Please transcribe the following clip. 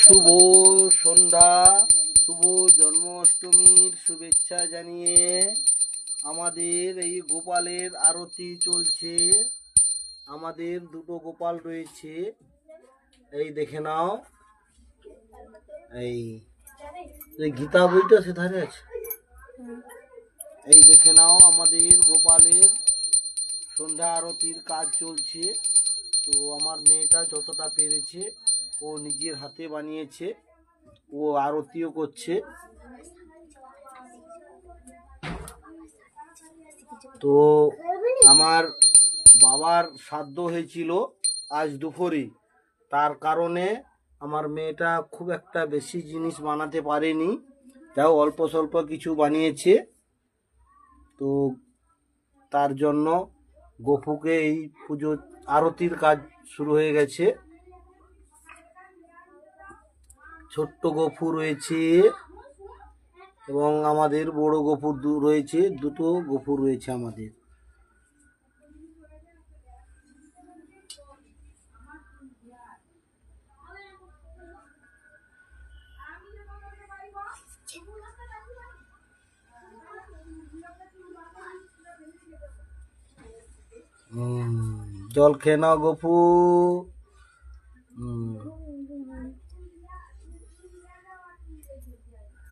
শুভ সন্ধ্যা, শুভ জন্মাষ্টমীর শুভেচ্ছা জানিয়ে আমাদের এই গোপালের আরতি চলছে। আমাদের দুটো গোপাল রয়েছে, এই দেখে নাও। এই গীতা বইটা সেধারে আছে, এই দেখে নাও আমাদের গোপালের সন্ধ্যা আরতির কাজ চলছে। তো আমার মেয়েটা যতটা পেরেছে ও নিজের হাতে বানিয়েছে, ও আরতিও করছে। তো আমার বাবার শ্রাদ্ধ হয়েছিল আজ দুপুরে, তার কারণে আমার মেয়েটা খুব একটা বেশি জিনিস বানাতে পারেনি, তাও অল্প স্বল্প কিছু বানিয়েছে। তো তার জন্য গপুকে এই পুজো আরতির কাজ শুরু হয়ে গেছে। ছোট্ট গপু রয়েছে এবং আমাদের বড় গপু রয়েছে, দুটো গপু রয়েছে আমাদের। জল খেয়ে নাও গপু।